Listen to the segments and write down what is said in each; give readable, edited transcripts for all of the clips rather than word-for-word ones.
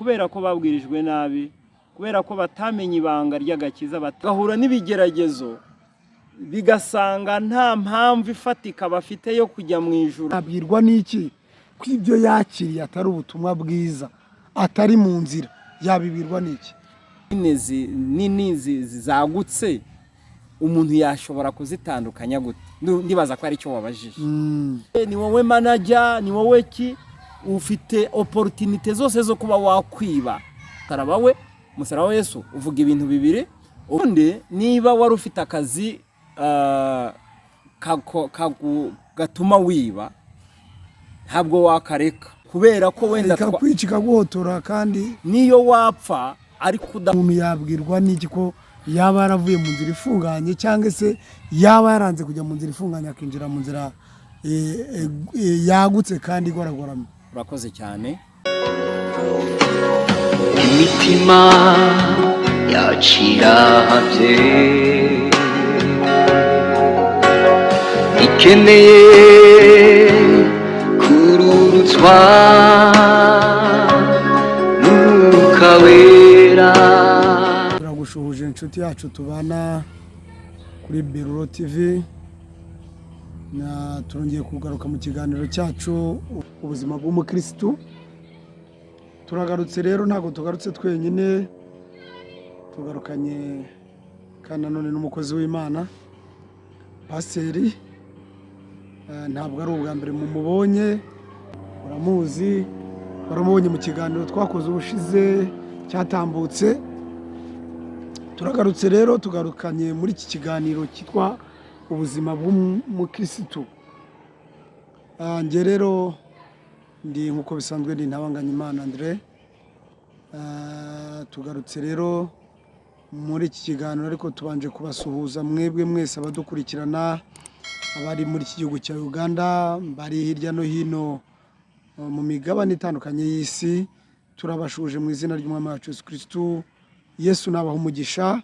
kubera ko babwirijwe nabi, kubera ko batamenye ibanga ry'agakiza, bagahura n'ibigeragezo bigasanga nta mpamvu ifatika bafite yo kujya mu ijuru. Abwirwa n'iki ko ibyo yakiriye atari ubutumwa bwiza, atari mu nzira, yabibirwa n'iki? Nini zagutse umuntu yashobora kuzitandukanya gute? Ndibaza ko ari cyo wabajije. Ni wowe manager, ni wowe ki ufite opportunity zose zo kuba wakwiba. Karabawe musaraba Yesu uvuga ibintu bibiri. Ubundi niba wari ufite akazi gatuma wiba, ntabwo wakareka kubera ko wenda kwicika guhotora, kandi niyo wapfa ariko umuntu yabwirwa n'iki ko yaba yaravuye mu nzira ifunganye, cyangwa se yaba yaranze kujya mu nzira ifunganye akinjira mu nzira yagutse kandi igoragoramye? Urakoze cyane. Imitima yaciravye ikeneye kururutswa n'ukawera. Turagushuhuje inshuti yacu tubana kuri Beruro TV, na turongeye kugaruka mu kiganiro cyacu ubuzima bw'umukristo. Turagarutse rero, ntago tugarutse twenyine, tugarukanye kandi nanone n'umukozi w'Imana Pasiteri. Ntabwo ari ubwa mbere mumubonye, uramuzi, baramubonye mu kiganiro twakoze ubushize cyatambutse. Turagarutse rero, tugarukanye muri iki kiganiro cyitwa ubuzima bw'umukristo. Nge rero ndi nkuko bisanzwe ndi Ntabanganyimana André. Tugarutse rero muri iki kiganiro, ariko tubanje kubasuhuza mwebwe mwese abadukurikirana, abari muri iki gihugu cya Uganda, bari hirya no hino mu migabane itandukanye y'isi. Turabashuje mu izina ry'Umwami wacu Yesu Kristo. Yesu nabaha umugisha,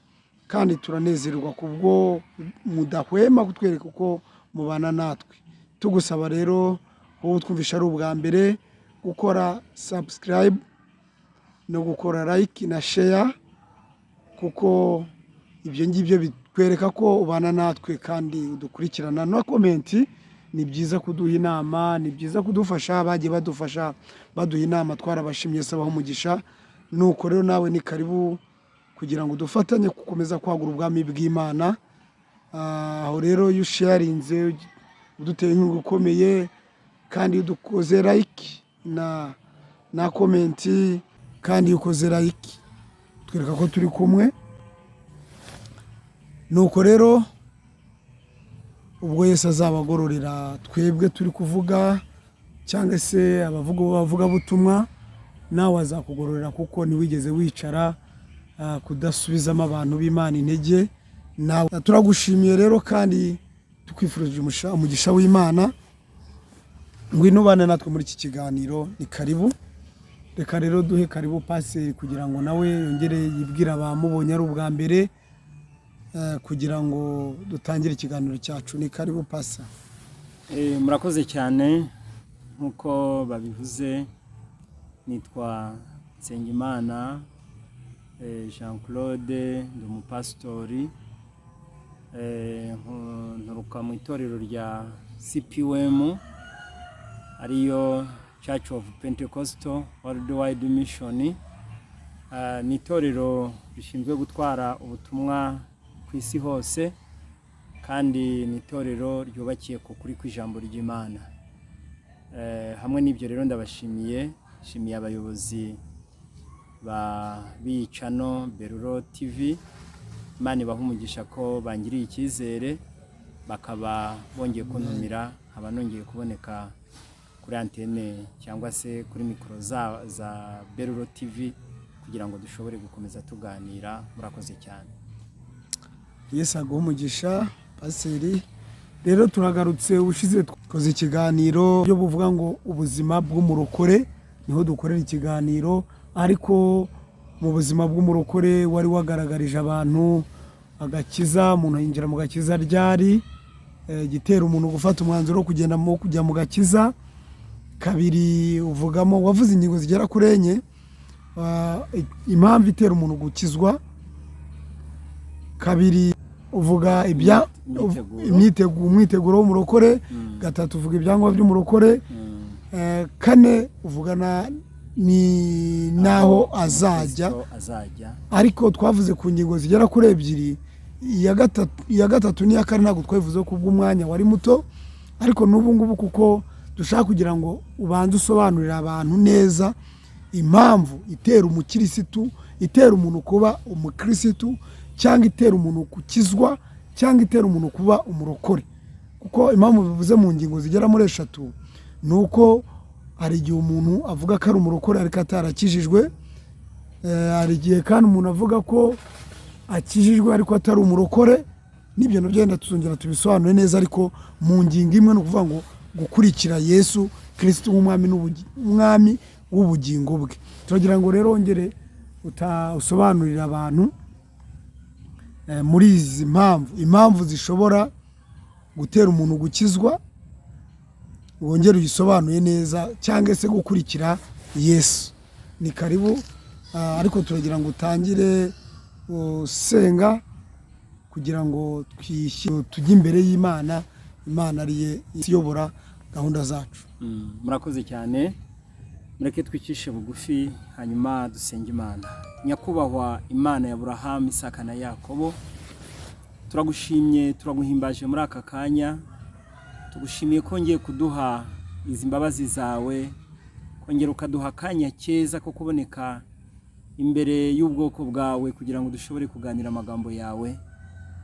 kandi turanezerwa kubwo mudahwema kutwereka uko mubana natwe. Tugusaba rero wowe twumvisha ari ubwa mbere gukora subscribe no gukora like na share, kuko ibyo ngibyo bitwereka ko ubana natwe kandi udukurikirana. No comment ni byiza kuduha inama, ni byiza kudufasha, bagiye badufasha baduha inama, twarabashimye, sabaho umugisha. Nuko rero nawe ni karibu kugira ngo dufatanye gukomeza kwagura ubwami bw'Imana. Aho rero iyo sharinze uduteye inkunga ukomeye, kandi udukoze like na comment, kandi ukoze like twereka ko turi kumwe. Nuko rero ubwo Yesu azabagororera twebwe turi kuvuga, cyangwa se abavuga butumwa, nawe azakugororera, kuko niwigeze wicara kudasubizamo abantu b'Imana intege. Nawe turagushimiye rero, kandi tukwifurije umugisha w'Imana. Ngwino bana natwe muri iki kiganiro, ni karibu. Reka rero duhe karibu Pasiteri kugira ngo nawe yongere yibwira abamubonye ari ubwa mbere, kugira ngo dutangire ikiganiro cyacu. Ni karibu Pasiteri. Murakoze cyane. Nkuko babivuze, nitwa Nsengimana Jean Claude, ndi umupasitori. Nturuka mu itorero rya CPM, ariyo Church of Pentecostal Worldwide Mission. Ni itorero rishinzwe gutwara ubutumwa ku isi hose, kandi ni itorero ryubakiye ku kuri kw'ijambo ry'Imana. Hamwe n'ibyo rero ndabashimiye, shimiye abayobozi ba bicano Beruro TV. Imana ibaha umugisha ko bangiriye icyizere, bakaba bongeye kuntumira, nkaba nongeye kuboneka kuri antene cyangwa se kuri mikoro za Beruro TV, kugira ngo dushobore gukomeza tuganira. Murakoze cyane. Yesu aguha umugisha Pasiteri. Rero turagarutse, ushize twakoze ikiganiro byo buvuga ngo ubuzima bw'umurokore, niho dukorera ikiganiro. Ariko mu buzima bw'umurokore wari wagaragarije abantu agakiza, umuntu yinjira mu gakiza ryari, gitera umuntu gufata umwanzuro wo kujya mu gakiza. Kabiri uvugamo, wavuze ingingo zigera kuri enye. impamvu itera umuntu gukizwa. Kabiri uvuga umwiteguro w'umurokore. Gatatu uvuga ibyangombwa by'umurokore. Kane uvugana ni naho azajya, ariko twavuze ku ngingo zigera kuri ebyiri. iya gatatu n'iya kane ntabwo twabivuze ku bw'umwanya wari muto, ariko n'ubu ngubu kuko dushaka kugira ngo ubanze usobanurire abantu neza impamvu itera umukirisitu, itera umuntu kuba umukirisitu, cyangwa itera umuntu gukizwa, cyangwa itera umuntu kuba umurokore. Kuko impamvu bivuze mu ngingo zigera muri eshatu ni uko hari igihe umuntu avuga ko ari umurokore ariko atarakijijwe. Hari igihe kandi umuntu avuga ko akijijwe ariko atari umurokore. N'ibyo nabyo wenda tuzongera tubisobanure neza, ariko mu ngingo imwe ni ukuvuga ngo gukurikira Yesu Kristo nk'umwami w'ubugingo bwe. Turagira ngo rero wongere usobanurira abantu muri izi impamvu zishobora gutera umuntu gukizwa, wongere uyisobanuye neza, cyangwa se gukurikira Yesu. Ni karibu, ariko turagira ngo utangire usenga kugira ngo tujye imbere y'Imana. Imana ariye iyobora gahunda zacu. Murakoze cyane. Mureke twicishe bugufi hanyuma dusenge Imana. Nyakubahwa Imana ya Abrahamu, Isaka na Yakobo, turagushimye, turaguhimbaje muri aka kanya. Tugushimiye ko ngiye kuduha izi mbabazi zawe, kongera ukaduha akanya keza ko kuboneka imbere y'ubwoko bwawe kugira ngo dushobore kuganira amagambo yawe.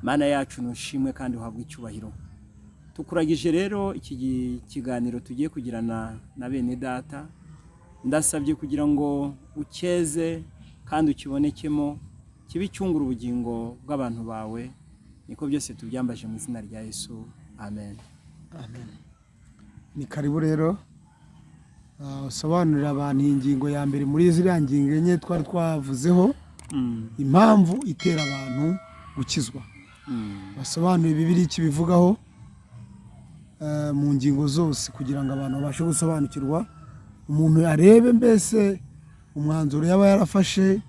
Mana yacu nushimwe kandi uhabwe icyubahiro. Tukuragije rero iki kiganiro tugiye kugirana na bene data, ndasabye kugira ngo ukeze kandi ukibonekemo, kibicyungura ubugingo bw'abantu bawe. Niko byose tubyambaje mu izina rya Yesu, amen. Amen. Ni karibu rero usobanurira abantu ingingo ya mbere muri ziriya ngingo enye twari twavuzeho, impamvu itera abantu gukizwa. Basobanuye Bibiliya icyo bivugaho mu ngingo zose kugira ngo abantu babashe gusobanukirwa, umuntu arebe mbese umwanzuro yaba yarafashe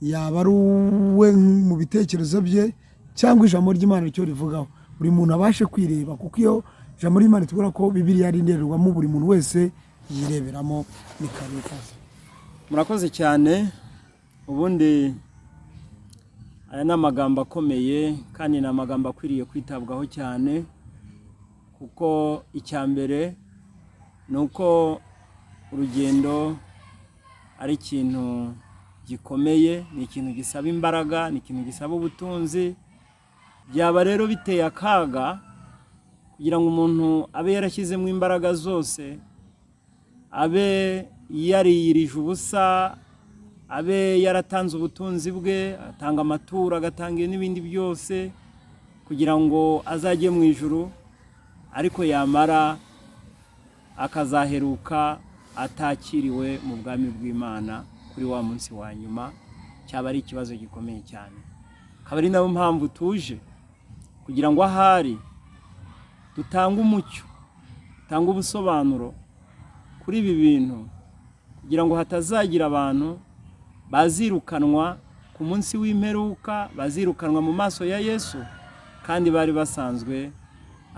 yaba ari uwe mu bitekerezo bye cyangwa ijambo ry'Imana icyo rivugaho. Buri muntu abashe kwireba, kuko iyo ijambo ry'Imana tubura ko Bibiliya ari indorerwamo buri muntu wese yireberamo. Ni karibu. Murakoze cyane. Ubundi aya ni amagambo akomeye kandi ni amagambo akwiriye kwitabwaho cyane, kuko icya mbere ni uko urugendo ari ikintu gikomeye, ni ikintu gisaba imbaraga, ni ikintu gisaba ubutunzi. Byaba rero biteye akaga kugira ngo umuntu abe yarashyizemo imbaraga zose, abe yariyirije ubusa, abe yaratanze ubutunzi bwe, atanga amaturo, agatanga n'ibindi byose kugira ngo azajye mu ijuru, ariko yamara akazaheruka atakiriwe mu bwami bw'Imana kuri wa munsi wa nyuma. Cyaba ari ikibazo gikomeye cyane. Akaba ari nayo mpamvu tuje kugira ngo ahari dutanga umucyo, dutanga ubusobanuro kuri ibi bintu, kugira ngo hatazagira abantu bazirukanwa ku munsi w'imperuka, bazirukanwa mu maso ya Yesu kandi bari basanzwe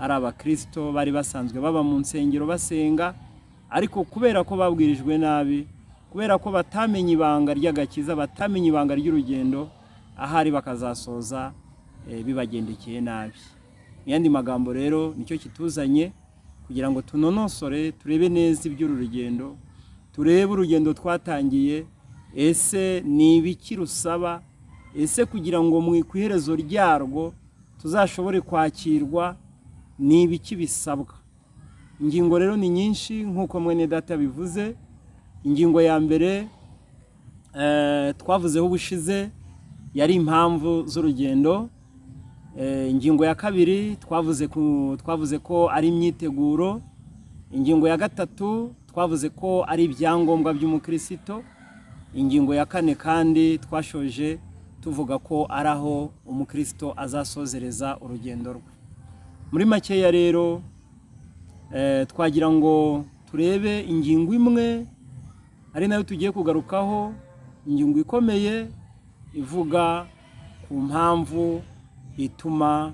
ari abakristo, bari basanzwe baba mu nsengero basenga, ariko kubera ko babwirijwe nabi, kubera ko batamenye ibanga ry'agakiza, batamenye ibanga ry'urugendo, ahari bakazasoza bibagendekeye nabi. Yandi magambo rero nicyo kituzanye kugira ngo tunonosore, turebe neza iby'uru rugendo, turebe urugendo twatangiye, ese ni ibiki rusaba, ese kugira ngo mu iherezo ryarwo tuzashobore kwakirwa ni ibiki bisabwa. Ingingo rero ni nyinshi nk'uko mwene data bivuze. Ingingo ya mbere twavuzeho ubushize yari impamvu z'urugendo. Ingingo ya kabiri twavuze ko ari imyiteguro. Ingingo ya gatatu twavuze ko ari ibyangombwa by'umukristo. Ingingo ya kane kandi twashoje tuvuga ko ari aho umukristo azasozereza urugendo rwe. Muri makeya rero twagira ngo turebe ingingo imwe ari nayo tugiye kugarukaho, ingingo ikomeye ivuga ku mpamvu ituma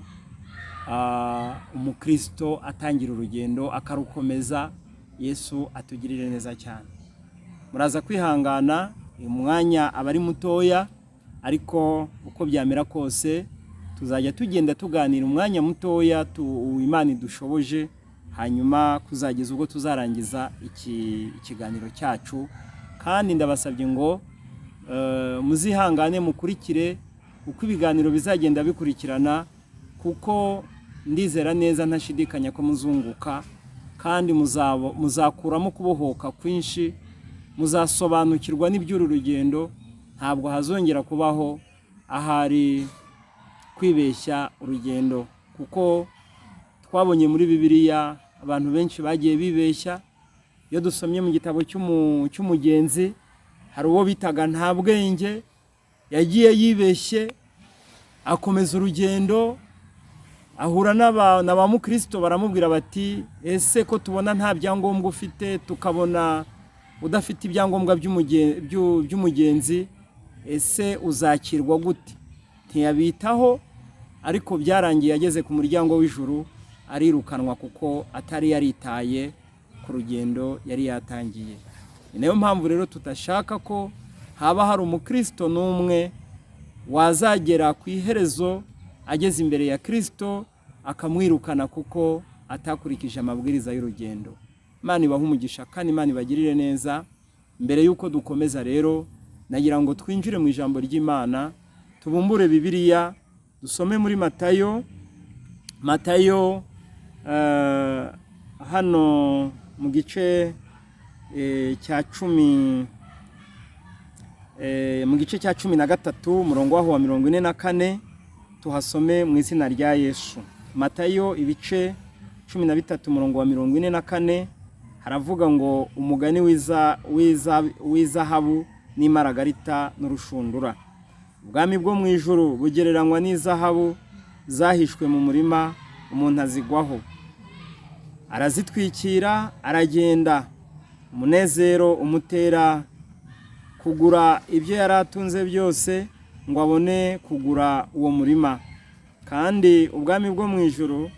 umukristo atangira urugendo akarukomeza. Yesu atugirire neza cyane. Muraza kwihangana, umwanya abari mutoya, ariko uko byamera kose tuzajya tugenda tuganira umwanya mutoya Imana idushoboje, hanyuma kuzageza ubwo tuzarangiza ikiganiro cyacu. Kandi ndabasabye ngo muzihangane mukurikire uko ibiganiro bizagenda bikurikirana, kuko ndizera neza ntashidikanya ko muzunguka kandi muzakuramo kubohoka kwinshi, muzasobanukirwa n'iby'uru rugendo. Ntabwo hazongera kubaho ahari kwibeshya urugendo, kuko twabonye muri Bibiliya abantu benshi bagiye bibeshya. Iyo dusomye mu gitabo cy'umugenzi, hari uwo bitaga nta bwenge, yagiye yibeshye akomeza urugendo, ahura n'aba mukristo baramubwira bati ese ko tubona nta byangombwa ufite, tukabona udafite ibyangombwa by'umugenzi, ese uzakirwa gute? Ntiyabitaho, ariko byarangiye ageze ku muryango w'ijuru arirukanwa, kuko atari yaritaye ku rugendo yari yatangiye. Niyo mpamvu rero tutashaka ko haba hari umukristo n'umwe wazagera ku iherezo ageze imbere ya Kristo akamwirukana kuko atakurikije amabwiriza y'urugendo. Imana ibahe umugisha kandi Imana ibagirire neza. Mbere yuko dukomeza rero, nagira ngo twinjire mu ijambo ry'Imana, tubumbure Bibiliya, dusome muri Matayo hano mu gice cya 13 umurongo waho wa 44, tuhasome mu izina rya Yesu. Matayo ibice 13 umurongo wa 44 haravuga ngo umugani w'izahabu n'imaragarita n'urushundura. Ubwami bwo mu ijuru bugereranywa n'izahabu zahishwe mu murima, umuntu azigwaho, arazitwikira, aragenda. Umunezero umutera kugura ibyo yari atunze byose ngo abone kugura uwo murima. Kandi ubwami bwo mu ijuru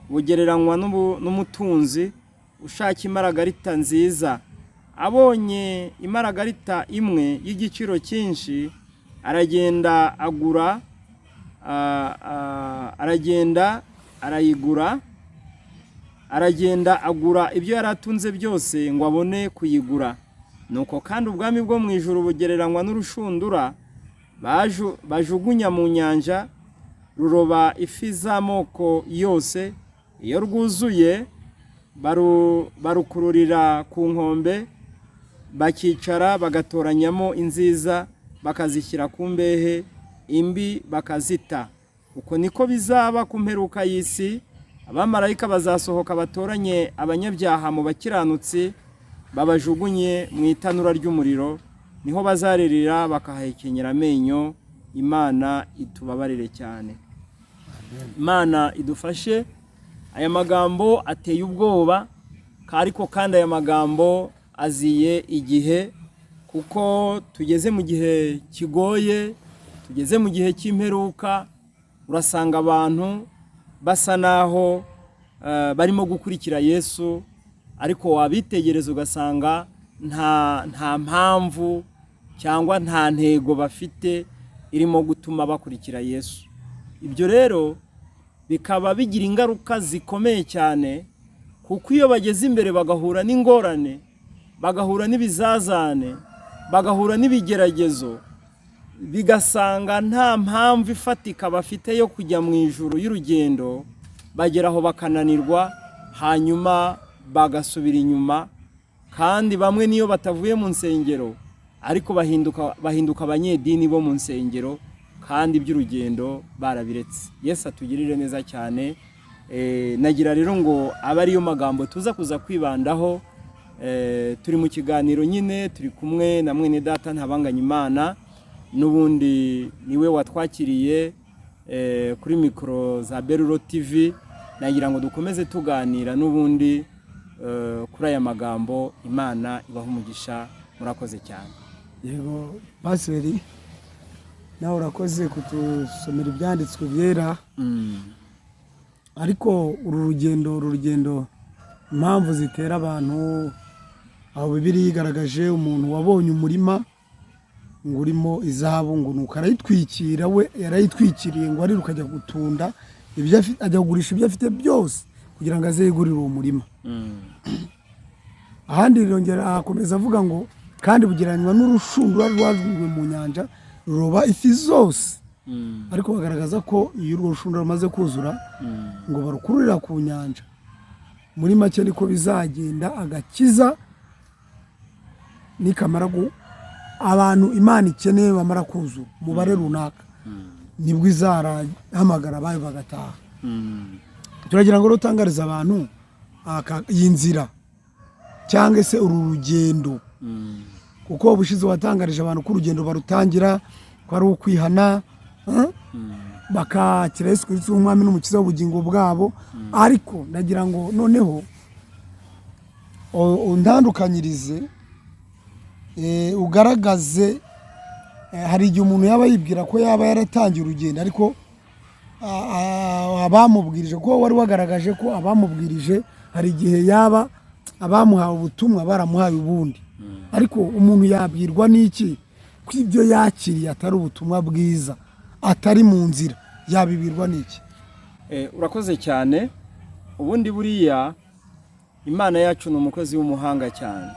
bugereranywa n'umutunzi ushaka imaragarita nziza. Abonye imaragarita imwe y'igiciro cyinshi, aragenda agura ibyo yari atunze byose ngo abone kuyigura. Nuko kandi ubwami bwo mu ijuru bugereranywa n'urushundura bajugunya mu nyanja, ruroba ifi z'amoko yose. Iyo rwuzuye barukururira ku nkombe, bakicara bagatoranyamo inziza bakazishyira ku mbehe, imbi bakazita. Uko niko bizaba ku mperuka y'isi. Abamarayika bazasohoka batoranye abanyabyaha mu bakiranutsi, babajugunye mu itanura ry'umuriro, niho bazaririra bakahekenyera amenyo. Imana itubabarire cyane. Imana idufashe. Aya magambo ateye ubwoba, ariko kandi aya magambo aziye igihe, kuko tugeze mu gihe kigoye, tugeze mu gihe cy'imperuka. Urasanga abantu basa naho barimo gukurikira Yesu, ariko wabitegereza ugasanga nta mpamvu cyangwa nta ntego bafite irimo gutuma bakurikira Yesu. Ibyo rero bikaba bigira ingaruka zikomeye cyane, kuko iyo bageze imbere bagahura n'ingorane, bagahura n'ibizazane, bagahura n'ibigeragezo, bigasanga nta mpamvu ifatika bafite yo kujya mu ijuru y'urugendo, bageraho bakananirwa, hanyuma bagasubira inyuma. Kandi bamwe niyo batavuye mu nsengero, ariko bahinduka abanyedini bo mu nsengero, kandi iby'urugendo barabiretse. Yesu atugirire neza cyane. Nagira rero ngo abe ariyo magambo tuza kuza kwibandaho. Turi mu kiganiro nyine, turi kumwe na mwene data Ntabanganyimana, n'ubundi niwe watwakiriye kuri mikoro za Beruro TV. Nagira ngo dukomeze tuganira n'ubundi kuri aya magambo. Imana ibahe umugisha. Murakoze cyane. yego paseri nawe urakoze kutusomera ibyanditswe byera ariko uru rugendo impamvu zitera abantu aho Bibiliya yigaragaje umuntu wabonye umurima ngo urimo izahabu ngo nuko arayitwikira, we yarayitwikiriye ngo ari rukajya gutunda ajya kugurisha ibyo afite byose kugira ngo aze yigurire uwo murima. Ahandi rirongera akomeza avuga ngo kandi bugeranywa n'urushundura rwajwe mu nyanja ruroba ifi zose. Ariko bagaragaza ko iyo urwo rushundura rumaze kuzura ngo barukururira ku nyanja. Muri make niko bizagenda agakiza nikamara abantu Imana ikeneye bamara kuzura umubare runaka nibwo izarahamagara bayo bagataha. Turagira ngo rutangariza abantu iyi nzira cyangwa se uru rugendo, kuko ubushize watangarije abantu ko urugendo barutangira ko ari ukwihana bakakira Yesu Kristo umwami n'umukiza w'ubugingo bwabo. Ariko ndagira ngo noneho undandukanyirize ugaragaze hari igihe umuntu yaba yibwira ko yaba yaratangiye urugendo ariko abamubwirije ko wari wagaragaje ko abamubwirije hari igihe yaba abamuhawe ubutumwa baramuhaye ubundi, ariko umuntu yabwirwa n'iki ko ibyo yakiriye atari ubutumwa bwiza, atari mu nzira, yabibwirwa n'iki? Urakoze cyane. Ubundi buriya Imana yacu ni umukozi w'umuhanga cyane.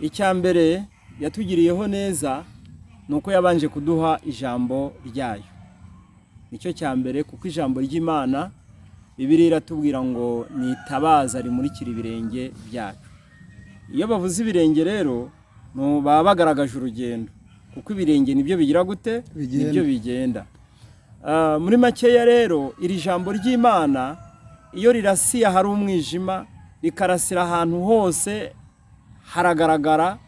Icya mbere yatugiriyeho neza nuko yabanje kuduha ijambo ryayo. Nicyo cya mbere, kuko ijambo ry'Imana Bibiliya iratubwira ngo nitabaza rimurikira ibirenge byacu. Iyo bavuze ibirenge rero baba bagaragaje urugendo, kuko ibirenge nibyo bigira gute? Nibyo bigenda. Muri makeya rero iri jambo ry'Imana iyo rirasiye hari umwijima rikarasira ahantu hose haragaragara,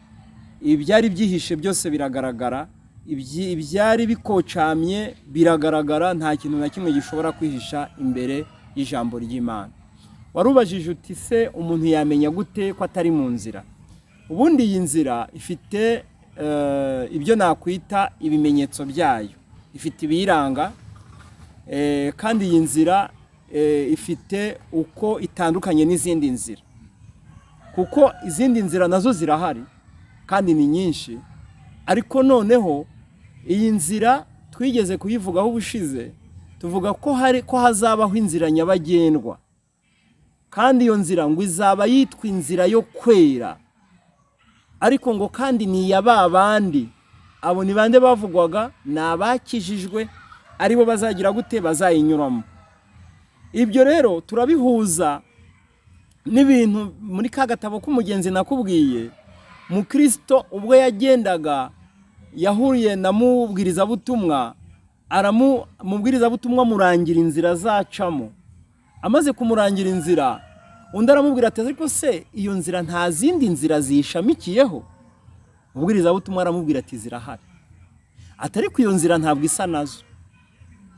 ibyari byihishe byose biragaragara, ibyari bikocamye biragaragara, nta kintu na kimwe gishobora kwihisha imbere y'ijambo ry'Imana. Warubajije uti se umuntu yamenya gute ko atari mu nzira? Ubundi iyi nzira ifite ibyo nakwita ibimenyetso byayo, ifite ibiyiranga, kandi iyi nzira ifite uko itandukanye n'izindi nzira, kuko izindi nzira nazo zirahari kandi ni nyinshi, ariko noneho iyi nzira twigeze kuyivugaho ubushize, tuvuga ko hazabaho inzira nyabagendwa, kandi iyo nzira ngo izaba yitwa inzira yo kwera, ariko ngo kandi ni iya babandi. Abo ni bande bavugwaga? Ni abakijijwe, aribo bazagira gute? Bazayinyuramo. Ibyo rero turabihuza n'ibintu muri ka gatabo k'umugenzi nakubwiye. Mukristo ubwo yagendaga yahuriye na mubwirizabutumwa, mubwirizabutumwa murangira inzira zacamo. Amaze kumurangira inzira, undi aramubwira ati ariko se iyo nzira nta zindi nzira zishamikiyeho? Mubwirizabutumwa aramubwira ati zirahari. Atari ko iyo nzira ntabwo isa nazo.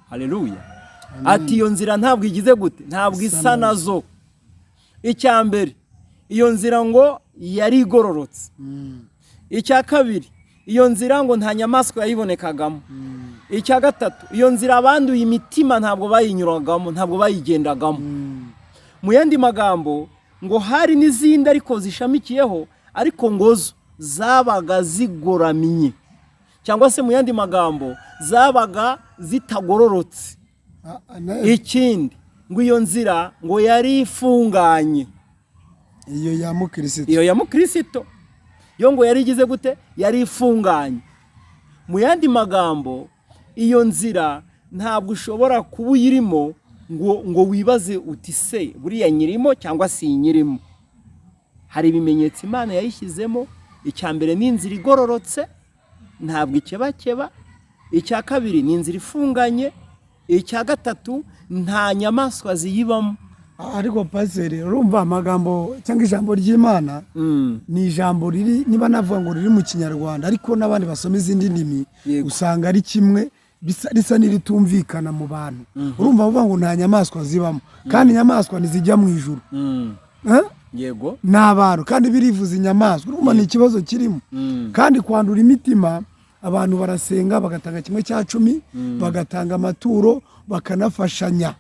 Haleluya. Ati iyo nzira ntabwo igize gute? Ntabwo isa nazo. Icya mbere, iyo nzira ngo yari igororotse. Icya kabiri, iyo nzira ngo nta nyamaswa yayibonekagamo. Icya gatatu, iyo nzira abanduye imitima ntabwo bayinyuragamo, ntabwo bayigendagamo. Mu yandi magambo ngo hari n'izindi ariko zishamikiyeho, ariko ngo zabaga zigoramye, cyangwa se mu yandi magambo zabaga zitagororotse. Ikindi ngo iyo nzira ngo yari ifunganye. Iyo ya mukristo, iyo ya mukristo yo ngo yari igize gute? Yari ifunganye. Mu yandi magambo iyo nzira ntabwo ushobora kuba uyirimo ngo wibaze uti se buriya nyirimo cyangwa si nyirimo. Hari ibimenyetso Imana yayishyizemo. Icya mbere ni inzira igororotse, ntabwo ikebakeba. Icya kabiri ni inzira ifunganye. Icya gatatu nta nyamaswa ziyibamo. Ariko paseri, urumva amagambo cyangwa ijambo ry'Imana ni ijambo riri, niba navuga ngo riri mu Kinyarwanda, ariko n'abandi basoma izindi ndimi usanga ari kimwe, risa n'iritumvikana mu bantu. Urumva bavuga ngo nta nyamaswa zibamo, kandi inyamaswa ntizijya mu ijuru. yego n'abantu kandi birivuza inyamaswa urumva ni ikibazo kirimo kandi kwandura imitima abantu barasenga bagatanga 1/10 bagatanga amaturo bakanafashanya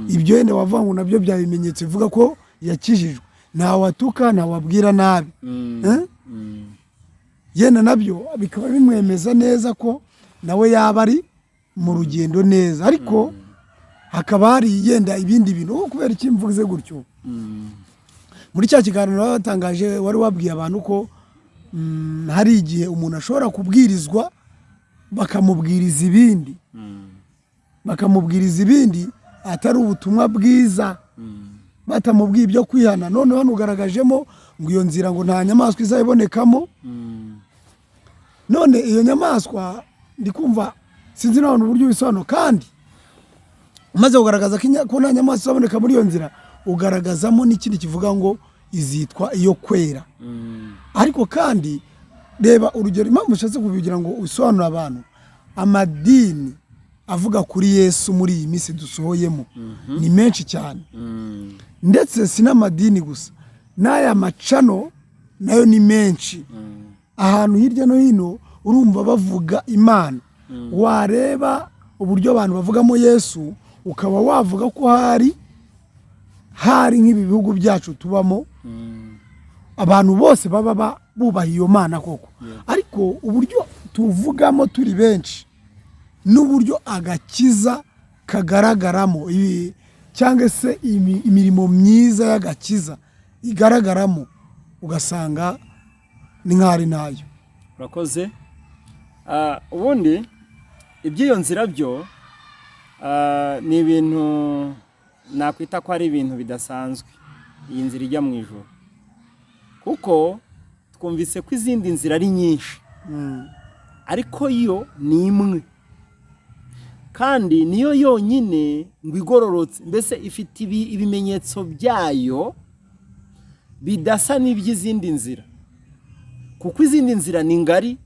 ibyo yene wavuga ngo nabyo bya bimenyetso bivuga ko yakijijwe nta watuka nta wabwira nabi yene nabyo bikaba bimwemeza neza ko nawe yaba ari mu rugendo neza ariko hakaba hari yenda ibindi bintu kubera iki mvuze gutyo muri cya kiganiro batangaje wari wabwiye abantu ko hari igihe umuntu ashobora kubwirizwa bakamubwiriza ibindi atari ubutumwa bwiza batamubwiye ibyo kwihana none hano ugaragajemo ngo iyo nzira ngo nta nyamaswa izabonekamo none iyo nyamaswa ndikumva sinzi n'abantu uburyo bisobanura kandi umaze kugaragaza ko nta nyamaswa izaboneka muri iyo nzira ugaragazamo n'ikindi kivuga ngo izitwa iyo kwera ariko kandi reba urugero impamvu ushatse kubigira ngo usobanure abantu amadini avuga kuri Yesu muri iyi minsi dusohoyemo ni menshi cyane ndetse si n'amadini gusa n'aya macano nayo ni menshi ahantu hirya no hino urumva bavuga Imana wareba uburyo abantu bavugamo Yesu ukaba wavuga ko hari nk'ibi bihugu byacu tubamo abantu bose baba bubaha iyo Mana koko ariko uburyo tuvugamo turi benshi n'uburyo agakiza kagaragaramo cyangwa se imirimo myiza y'agakiza igaragaramo ugasanga ni nk'ari nayo urakoze ubundi iby'iyo nzira byo ni ibintu nakwita ko ari ibintu bidasanzwe iyi nzira ijya mu ijuru kuko twumvise ko izindi nzira ari nyinshi ariko yo ni imwe kandi niyo yonyine ngo igororotse mbese ifite ibimenyetso byayo bidasa n'iby'izindi nzira kuko izindi nzira ni ngari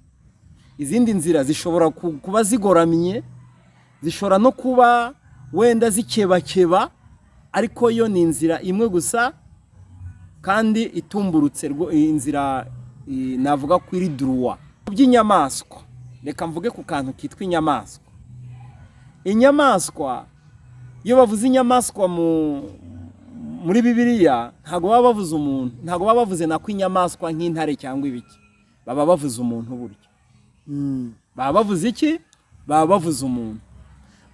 izindi nzira zishobora kuba zigoramye zishobora no kuba wenda zikebakeba ariko yo ni inzira imwe gusa kandi itumburutse inzira navuga ko iri duruwa by'inyamaswa reka mvuge ku kantu kitwa inyamaswa iyo bavuze inyamaswa muri Bibiliya ntago baba bavuze umuntu ntago baba bavuze nako inyamaswa nk'intare cyangwa ibiki baba bavuze umuntu buryo baba bavuze iki baba bavuze umuntu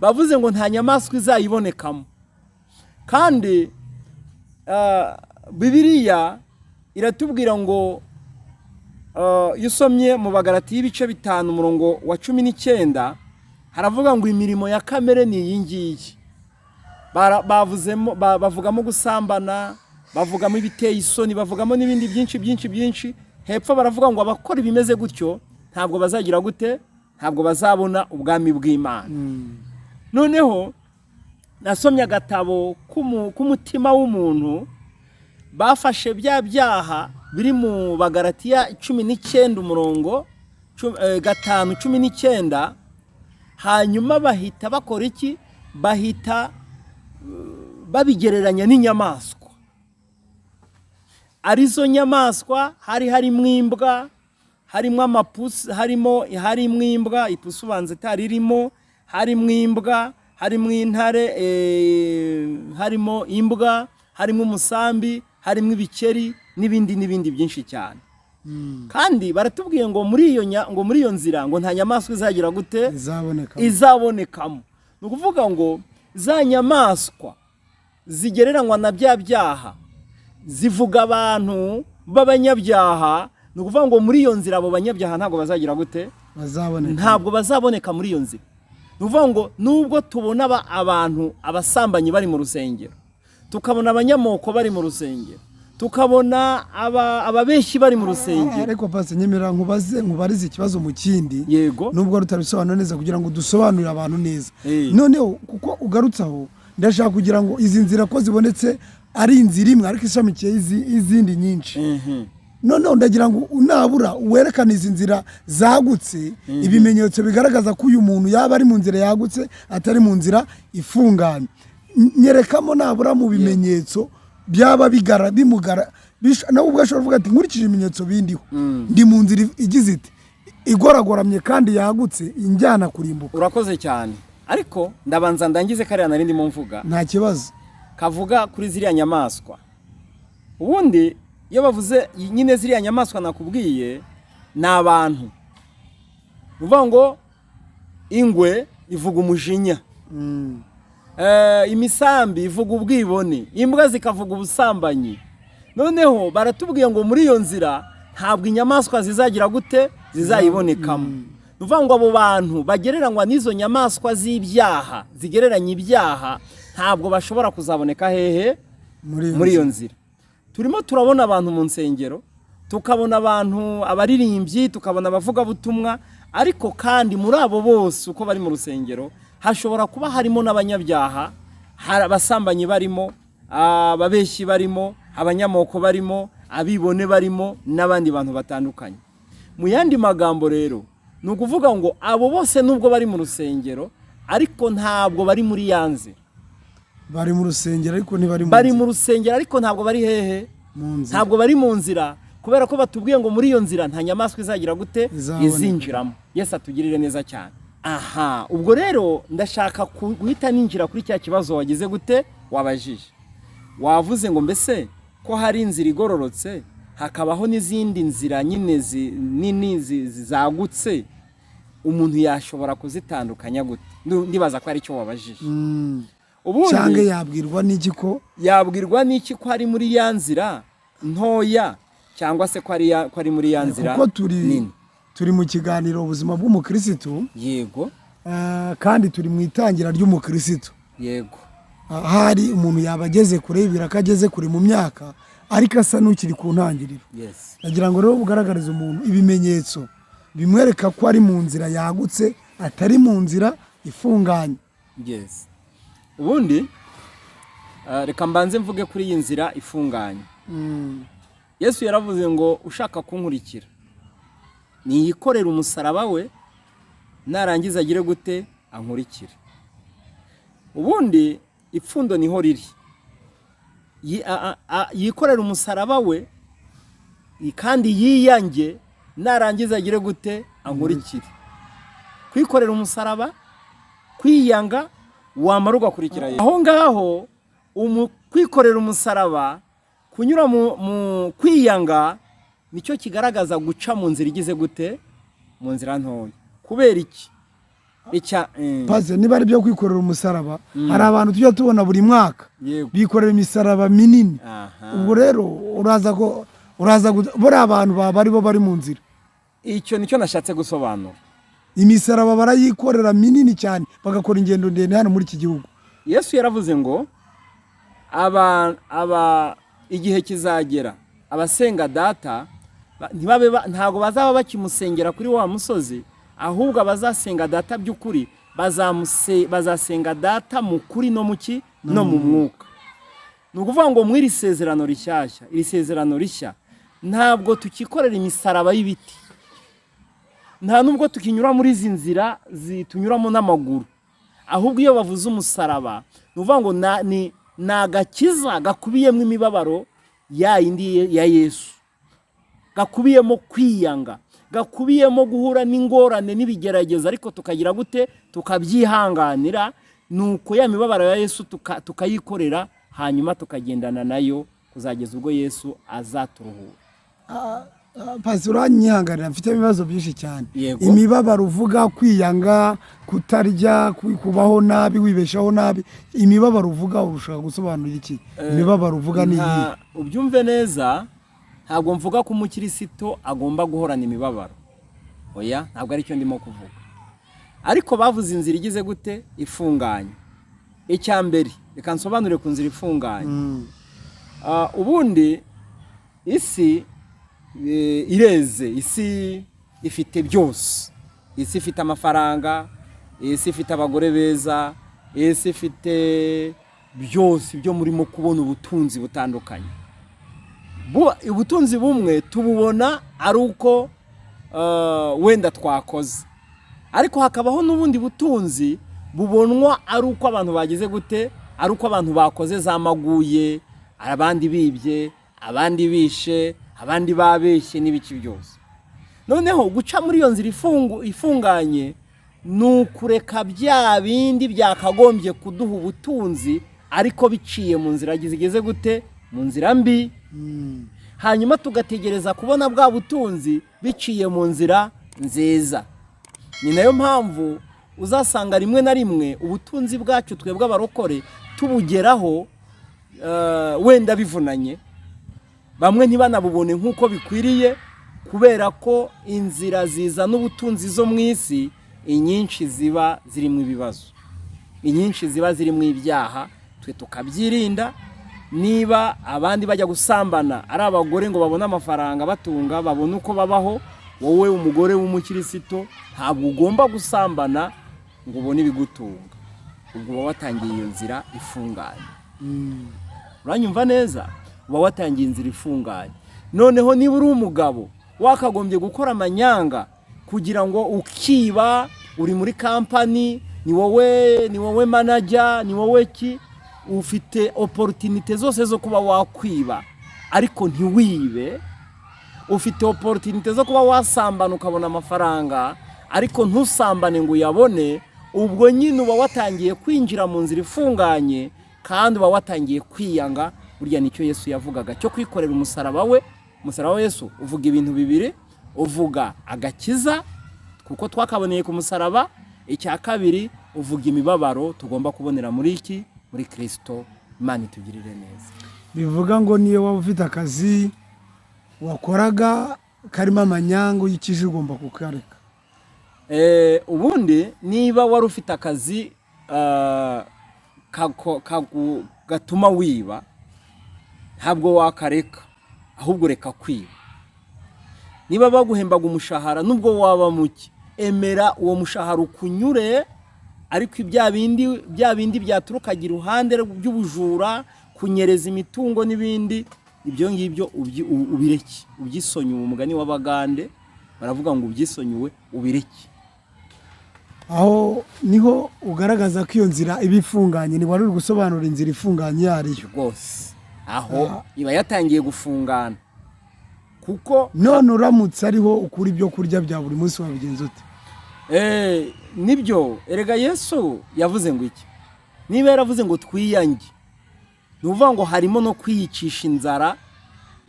bavuze ngo nta nyamaswa izayibonekamo kandi Bibiliya iratubwira ngo iyo usomye mu Bagalati y'ibice 5 umurongo wa 19 haravuga ngo imirimo ya kamere ni iyi ngiyi bavugamo gusambana bavugamo ibiteye isoni bavugamo n'ibindi byinshi hepfo baravuga ngo abakora ibimeze gutyo ntabwo bazagira gute ntabwo bazabona ubwami bw'Imana noneho nasomye agatabo k'umutima w'umuntu bafashe bya byaha biri mu Bagalatiya 19 umurongo 5:19 hanyuma bahita bakora iki bahita babigereranya n'inyamaswa arizo nyamaswa harimo imbwa harimo amapusi harimo imbwa ipusi ubanza itaririmo harimo imbwa harimo intare harimo imbwa harimo umusambi harimo ibikeri n'ibindi byinshi cyane kandi baratubwiye ngo muri iyo nzira ngo nta nyamaswa izagira gute izabonekamo ni ukuvuga ngo za nyamaswa zigereranywa na bya byaha zivuga abantu b'abanyabyaha ni ukuvuga ngo muri iyo nzira abo banyabyaha ntabwo bazagira gute ntabwo bazaboneka muri iyo nzira ni ukuvuga ngo nubwo tubona abantu abasambanyi bari mu rusengero tukabona abanyamoko bari mu rusengero tukabona ababeshyi bari mu rusengero ariko pasi nyemera nkubarize ikibazo mu kindi yego nubwo rutabisobanura neza kugira ngo dusobanurire abantu neza noneho kuko ugarutsaho ndashaka kugira ngo izi nzira ko zibonetse ari inzira imwe ariko ishamikiye izindi nyinshi noneho ndagira ngo unabura werekane izi nzira zagutse ibimenyetso bigaragaza ko uyu muntu yaba ari mu nzira yagutse atari mu nzira ifunganye nyerekamo nabura mu bimenyetso byaba nawe ubwo ashobora kuvuga ati nkurikije ibimenyetso bindiho ndi mu nzira igize iti igoragoramye kandi yagutse injyana kurimbuka. Urakoze cyane, ariko ndabanza ndangize kariya nari ndimo mvuga. Nta kibazo. Kavuga kuri ziriya nyamaswa. Ubundi iyo bavuze nyine ziriya nyamaswa nakubwiye ni abantu. Uvuga ngo ingwe ivuga umujinya, imisambi ivuga ubwibone, imbwa zikavuga ubusambanyi. Noneho baratubwiye ngo muri iyo nzira ntabwo inyamaswa zizagira gute zizayibonekamo. Nuvuga ngo abo bantu bagereranywa n'izo nyamaswa z'ibyaha, zigereranya ibyaha, ntabwo bashobora kuzaboneka hehe muri iyo nzira. Turimo turabona abantu mu nsengero, tukabona abantu abaririmbyi, tukabona abavuga butumwa, ariko kandi muri abo bose uko bari mu rusengero hashobora kuba harimo n'abanyabyaha, abasambanyi barimo, ababeshyi barimo, abanyamoko barimo, abibone barimo, n'abandi bantu batandukanye. Mu yandi magambo rero ni ukuvuga ngo abo bose nubwo bari mu rusengero ariko ntabwo bari muri yanze. Bari mu rusengero ariko ntibari mu rusengero ariko ntabwo bari hehe ntabwo bari mu nzira, kubera ko batubwiye ngo muri iyo nzira nta nyamaswa izagira gute izinjiramo. Yesu atugirire neza cyane. Aha, ubwo rero ndashaka guhita ninjira kuri cya kibazo wagize gute wabajije. Wavuze ngo mbese ko hari inzira igororotse hakabaho n'izindi nzira nyine nini zagutse, umuntu yashobora kuzitandukanya gute? Ndibaza ko ari cyo wabajije. Ubundi cyangwa yabwirwa n'iki ko ari muri ya nzira ntoya, cyangwa se ko ari muri ya nzira nini? Turi mu kiganiro ubuzima bw'umukristo. Yego. Kandi turi mu itangira ry'umukristo. Yego. Hari umuntu yabageze kure, birakageze kure mu myaka, ariko asa n'ukiri ku ntangiriro. Yes. Nagira ngo rero bugaragarize umuntu ibimenyetso bimwereka ko ari mu nzira yagutse, atari mu nzira ifunganye. Yes. Ubundi reka mbanze mvuge kuri iyi nzira ifunganye. Yesu yaravuze ngo ushaka kunkurikira niyikorera umusaraba we, narangiza agire gute ankurikire. Ubundi ipfundo niho riri, yikorera umusaraba we kandi yiyange, narangiza agire gute ankurikire. Kwikorera umusaraba, kwiyanga, wamara ugakurikira Yesu. Aho ngaho kwikorera umusaraba, kunyura mu kwiyanga, nicyo kigaragaza guca mu nzira igize gute mu nzira ntoya. Kubera iki? Paze niba ari byo kwikorera umusaraba, hari abantu tujya tubona buri mwaka bikorera imisaraba minini. Ubwo rero uraza buri abantu bari bo bari mu nzira. Icyo nicyo nashatse gusobanura. Imisaraba barayikorera minini cyane, bagakora ingendo ndende hano muri iki gihugu. Yesu yaravuze ngo igihe kizagera abasenga data ntago bazaba bakimusengera kuri wa musozi, ahubwo abazasenga data by'ukuri bazasenga data mu kuri no muki no mu mwuka. Ni ukuvuga ngo mwiri sezerano rishyashya, iri sezerano rishya ntabwo tukikorera imisaraba y'ibiti, nta nubwo tukinyura muri izi nzira zitunyuramo n'amaguru, ahubwo iyo bavuze umusaraba ni ukuvuga ngo ni agakiza gakubiyemo imibabaro yindi ya Yesu, gakubiyemo kwiyanga, gakubiyemo guhura n'ingorane n'ibigerageza, ariko tukagira gute tukabyihanganira. Nuko ya mibabaro ya Yesu tukayikorera, hanyuma tukagendana nayo kuzageza ubwo Yesu azaturuhura. Pastor anyihanganira, mfite ibibazo byinshi cyane. Imibabaro uvuga, kwiyanga, kutarya, kubaho nabi, wibeshaho nabi, imibabaro uvuga urushaka gusobanura iki? Imibabaro uvuga ni iyi? Ubyumve neza, ntabwo mvuga ko umukristo agomba guhorana imibabaro. Oya, ntabwo ari cyo ndimo kuvuga. Ariko bavuze inzira igize gute ifunganye. Icya mbere reka nsobanure ku nzira ifunganye. Ubundi isi ireze, isi ifite byose. Isi ifite amafaranga, isi ifite abagore beza, isi ifite byose byo murimo kubona ubutunzi butandukanye. Ubutunzi bumwe tububona ari uko wenda twakoze, ariko hakabaho n'ubundi butunzi bubonwa ari uko abantu bagize gute, ari uko abantu bakoze zamaguye, abandi bibye, abandi bishe, abandi babeshye n'ibiki byose. Noneho guca muri iyo nzira ifunganye ni ukureka bya bindi byakagombye kuduha ubutunzi ariko biciye mu nzira zigeze gute, mu nzira mbi. Hanyuma tugategereza kubona bwa butunzi biciye mu nzira nziza. Ni nayo mpamvu uzasanga rimwe na rimwe ubutunzi bwacu twebwe abarokore tubugeraho wenda bivunanye, bamwe ntibanabubone nk'uko bikwiriye, kubera ko inzira ziza n'ubutunzi zo mu isi inyinshi ziba zirimo ibibazo, inyinshi ziba zirimo ibyaha. Twe tukabyirinda. Niba abandi bajya gusambana ari abagore ngo babone amafaranga batunga, babone uko babaho, wowe umugore w'umukristo ntabwo ugomba gusambana ngo ubone ibigutunga. Ubwo uba watangiye iyo nzira ifunganye. Uranyumva neza? Uba watangiye inzira ifunganye. Noneho niba uri umugabo wakagombye gukora amanyanga kugira ngo ukiba, uri muri kampani, ni wowe manager, ni wowe ki, ufite opportunity zose zo kuba wakwiba ariko ntiwibe, ufite opportunity zo kuba wasambana ukabona amafaranga ariko ntusambane ngo uyabone, ubwo nyine uba watangiye kwinjira mu nzira ifunganye kandi uba watangiye kwiyanga. Burya nicyo Yesu yavugaga cyo kwikorera umusaraba we. Umusaraba wa Yesu uvuga ibintu bibiri, uvuga agakiza kuko twakaboneye ku musaraba, icya kabiri uvuga imibabaro tugomba kubonera muri iki, muri Kristo. Imana itugirire neza. Bivuga ngo niyo waba ufite akazi wakoraga karimo amanyango y'ikije ugomba kukareka. Ubundi niba wari ufite akazi gatuma wiba, ntabwo wakareka, ahubwo reka kwiba. Niba baguhembaga umushahara nubwo waba muke, emera uwo mushahara ukunyure, ariko bya bindi byaturukaga iruhande by'ubujura, kunyereza imitungo n'ibindi, ibyo ngibyo ubireke, ubyisonyuwe. Umugani w'Abagande baravuga ngo ubyisonyuwe ubireke. Aho niho ugaragaza ko iyo nzira iba ifunganye. Ni wari uri gusobanura inzira ifunganye yariyo rwose. Aho iba yatangiye gufungana, kuko none uramutse ariho ukuri ibyo kurya bya buri munsi wabigenza ute? Nibyo erega Yesu yavuze ngo iki? Niba yaravuze ngo twiyange, nuvuga ngo harimo no kwiyicisha inzara,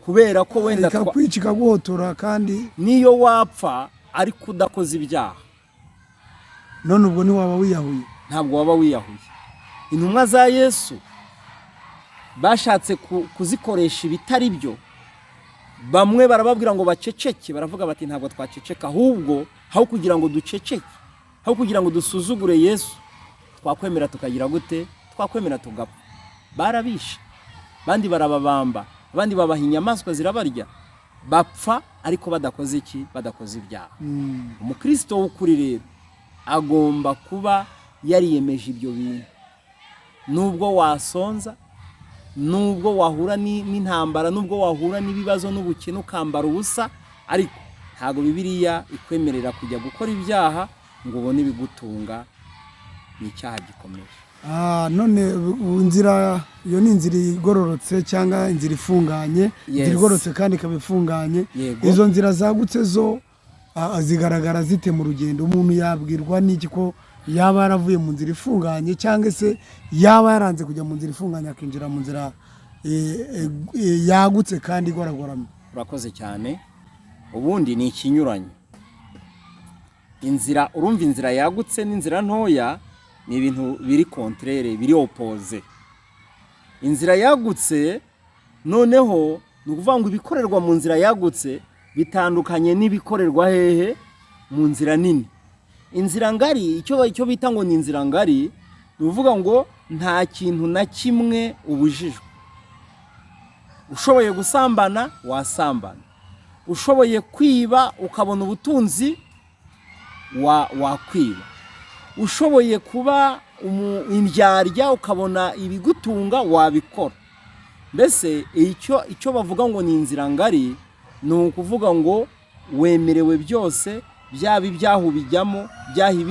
kubera ko wenda kwicika guhotora kandi niyo wapfa ariko udakoze ibyaha. None ubwo ni waba wiyahuye? Ntabwo waba wiyahuye. Intumwa za Yesu bashatse kuzikoresha ibitari byo. Bamwe barababwira ngo baceceke, baravuga bati ntabwo twaceceka, ahubwo aho kugira ngo duceceke, aho kugira ngo dusuzugure Yesu, twakwemera tukagira gute? Twakwemera tugapfa. Barabishe, bandi barababamba, abandi babaha inyamaswa zirabarya, bapfa ariko badakoze iki? Badakoze ibyaha. Umukristo w'ukuri rero agomba kuba yariyemeje ibyo bintu. Nubwo wasonza, nubwo wahura n'intambara, nubwo wahura n'ibibazo n'ubukene ukambara ubusa, ariko ntago Bibiliya ikwemerera kujya gukora ibyaha ngo ubone ibigutunga. Ni icyaha gikomeye. None inzira iyo ni inzira igororotse cyangwa inzira ifunganye? Inzira igororotse kandi ikaba ifunganye. Izo nzira zagutse zo zigaragara zite mu rugendo? Umuntu yabwirwa n'iki ko yaba yaravuye mu nzira ifunganye, cyangwa se yaba yaranze kujya mu nzira ifunganye akinjira mu nzira yagutse kandi igoragoramye? Urakoze cyane. Ubundi ni ikinyuranyo. Inzira, urumva inzira yagutse n'inzira ntoya ni ibintu biri contraire, biri opposé. Inzira yagutse noneho ni ukuvuga ngo ibikorerwa mu nzira yagutse bitandukanye n'ibikorerwa hehe? Mu nzira nini. Inzira ngari, icyo bita ngo ni inzira ngari, ni uvuga ngo nta kintu na kimwe ubujijwe. Ushoboye gusambana wasambana, ushoboye kwiba ukabona ubutunzi wakwiba, ushoboye kuba indyarya ukabona ibigutunga wabikora. Mbese icyo bavuga ngo ni inzira ngari, ni ukuvuga ngo wemerewe byose, byaba ibyaha ubijyamo,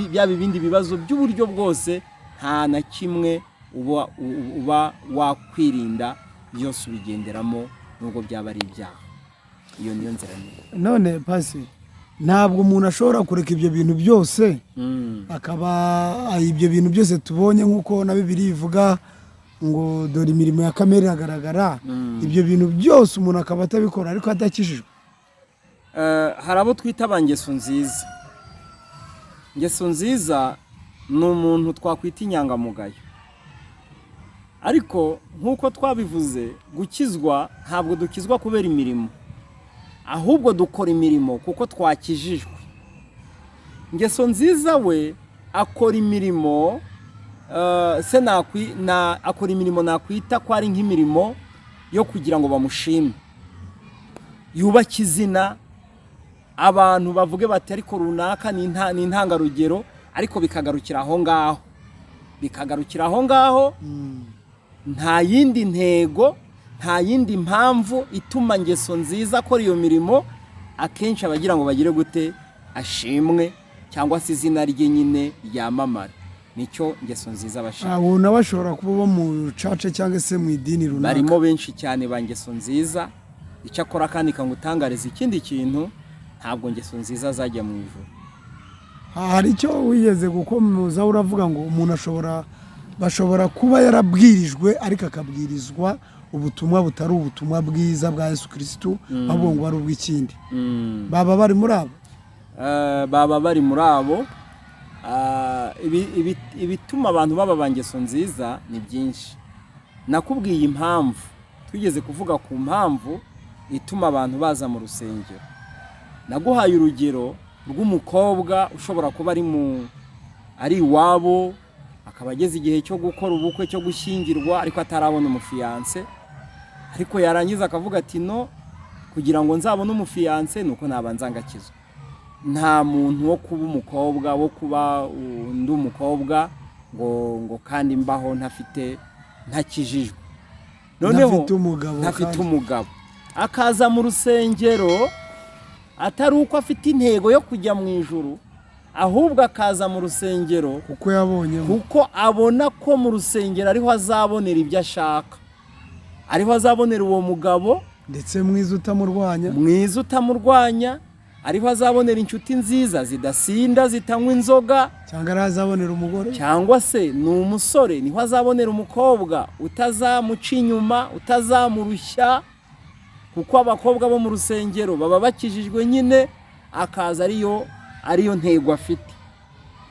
byaba ibindi bibazo by'uburyo bwose, nta na kimwe uba wakwirinda, byose ubigenderamo nubwo byaba ari ibyaha. Iyo niyo nzira nini. none pasi ntabwo umuntu ashobora kureka ibyo bintu byose akaba ibyo bintu byose tubonye nk'uko na Bibiliya ivuga ngo dore imirimo ya kamere iragaragara, ibyo bintu byose umuntu akaba atabikora ariko adakijijwe. Hari abo twita abangeso nziza. Ingeso nziza ni umuntu twakwita inyangamugayo, ariko nk'uko twabivuze gukizwa ntabwo dukizwa kubera imirimo, ahubwo dukora imirimo kuko twakijijwe. Ingeso nziza we akora imirimo akora imirimo nakwita ko ari nk'imirimo yo kugira ngo bamushime, yubake izina, abantu bavuge bati ariko runaka ni intangarugero, ariko bikagarukira aho ngaho, nta yindi ntego, nta yindi mpamvu ituma ingeso nziza akora iyo mirimo. Akenshi abagira ngo bagire gute, ashimwe cyangwa se izina rye nyine ryamamara. Nicyo ingeso nziza bashaka. Abo nawe bashobora kuba bo mu cace cyangwa se mu idini runaka. Barimo benshi cyane ba ngeso nziza. Icyo akora kandi kangutangariza ikindi kintu, ntabwo ingeso nziza zajya mu ijuru. Hari icyo wigeze gukomoza uravuga ngo umuntu bashobora kuba yarabwirijwe ariko akabwirizwa ubutumwa butari ubutumwa bwiza bwa Yesu Kristo, ahubwo ngo ari ubw'ikindi. Baba bari muri abo? Baba bari muri abo. Ibituma abantu baba bangeso nziza ni byinshi. Nakubwiye impamvu, twigeze kuvuga ku mpamvu ituma abantu baza mu rusengero. Naguhaye urugero rw'umukobwa ushobora kuba ari iwabo, akaba ageze igihe cyo gukora ubukwe, cyo gushyingirwa, ariko atarabona umufiyanse, ariko yarangiza akavuga ati no, kugira ngo nzabone umufiyanse nuko nabanza ngakizwa. Nta muntu wo kuba umukobwa, wo kuba undi umukobwa ngo kandi mbaho ntakijijwe, noneho ntafite umugabo, akaza mu rusengero atari uko afite intego yo kujya mu ijuru, ahubwo akaza mu rusengero kuko abona ko mu rusengero ariho azabonera ibyo ashaka, ariho azabonera uwo mugabo ndetse mwiza utamurwanya, ariho azabonera inshuti nziza zidasinda, zitanywa inzoga, cyangwa azabonera umugore, cyangwa se ni umusore niho azabonera umukobwa utazamuca inyuma, utazamurushya, kuko abakobwa bo mu rusengero baba bakijijwe nyine, akaza ariyo ntego afite.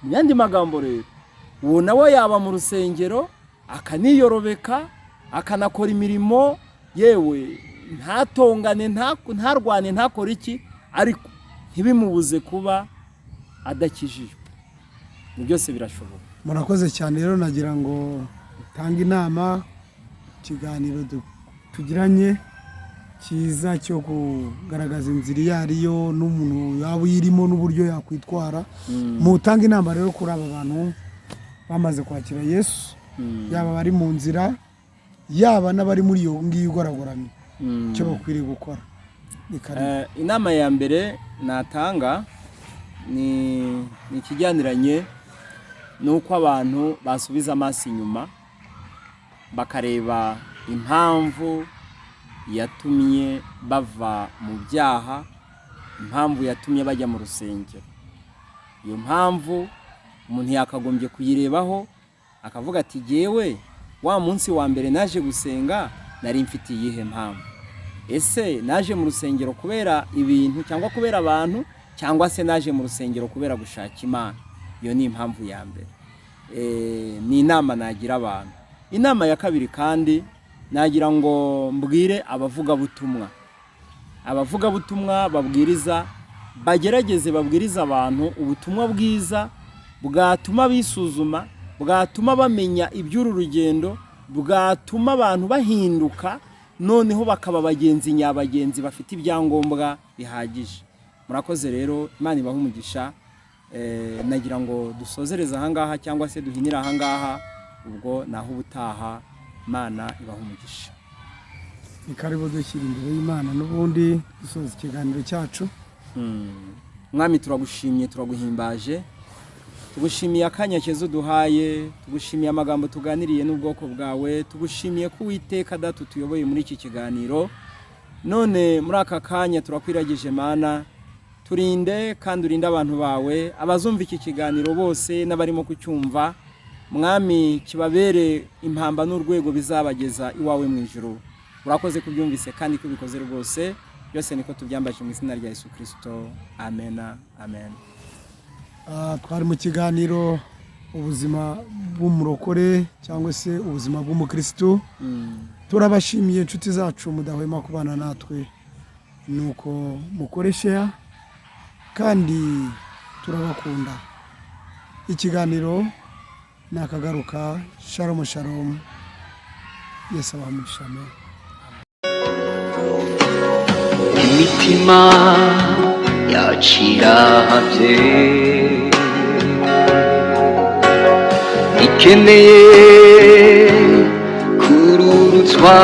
Mu yandi magambo rero, uwo nawe yaba mu rusengero akaniyorobeka, akanakora imirimo, yewe ntatongane, ntarwane, ntakore iki, ariko ntibimubuze kuba adakijijwe. Byose birashoboka. Murakoze cyane rero, nagira ngo utange inama, ikiganiro tugiranye cyiza cyo kugaragaza inzira iyo ariyo n'umuntu yaba uyirimo n'uburyo yakwitwara. Mutanga inama rero kuri aba bantu bamaze kwakira Yesu, yaba bari mu nzira, yaba n'abari muri iyo ngiyo igoragoranye, icyo bakwiriye gukora. Inama ya mbere natanga ni ikijyaniranye n'uko abantu basubiza amaso inyuma, bakareba impamvu yatumye bava mu byaha, impamvu yatumye bajya mu rusengero. Iyo mpamvu umuntu yakagombye kuyirebaho, akavuga ati jyewe wa munsi wa mbere naje gusenga nari mfitiye iyihe mpamvu? Ese naje mu rusengero kubera ibintu cyangwa kubera abantu, cyangwa se naje mu rusengero kubera gushaka Imana? Iyo ni impamvu ya mbere. Ni inama nagira abantu. Inama ya kabiri kandi nagira ngo mbwire abavugabutumwa babwiriza, bagerageze babwiriza abantu ubutumwa bwiza bwatuma bisuzuma, bwatuma bamenya iby'uru rugendo, bwatuma abantu bahinduka, noneho bakaba abagenzi nyabagenzi bafite ibyangombwa bihagije. Murakoze rero, Imana ibahe umugisha. Nagira ngo dusozereze ahangaha cyangwa se duhinire ahangaha, ubwo naho ubutaha. Imana ibahe umugisha. Ni karibu dushyira imbere y'Imana n'ubundi dusoza ikiganiro cyacu. Mwami, turagushimye, turaguhimbaje, tugushimiye akanya keza uduhaye, tugushimiye amagambo tuganiriye n'ubwoko bwawe, tugushimiye ko Uwiteka Data tuyoboye muri iki kiganiro. none muri aka kanya turakwiragije Mana, turinde kandi urinde abantu bawe abazumva iki kiganiro bose n'abarimo kucyumva. Mwami, kibabere impamba n'urwego bizabageza iwawe mu ijuru. Urakoze kubyumvise kandi kubikoze rwose, byose niko tubyambaje mu izina rya Yesu Kristo. Amen, amen. Twari mu kiganiro ubuzima bw'umurokore cyangwa se ubuzima bw'umukristo. Turabashimiye inshuti zacu mudahwema kubana natwe, nuko mukoresha kandi turabakunda. Ikiganiro nakagaruka. Shalom shalom. Yesu abamushame. imitima yaciravye ikeneye kururutswa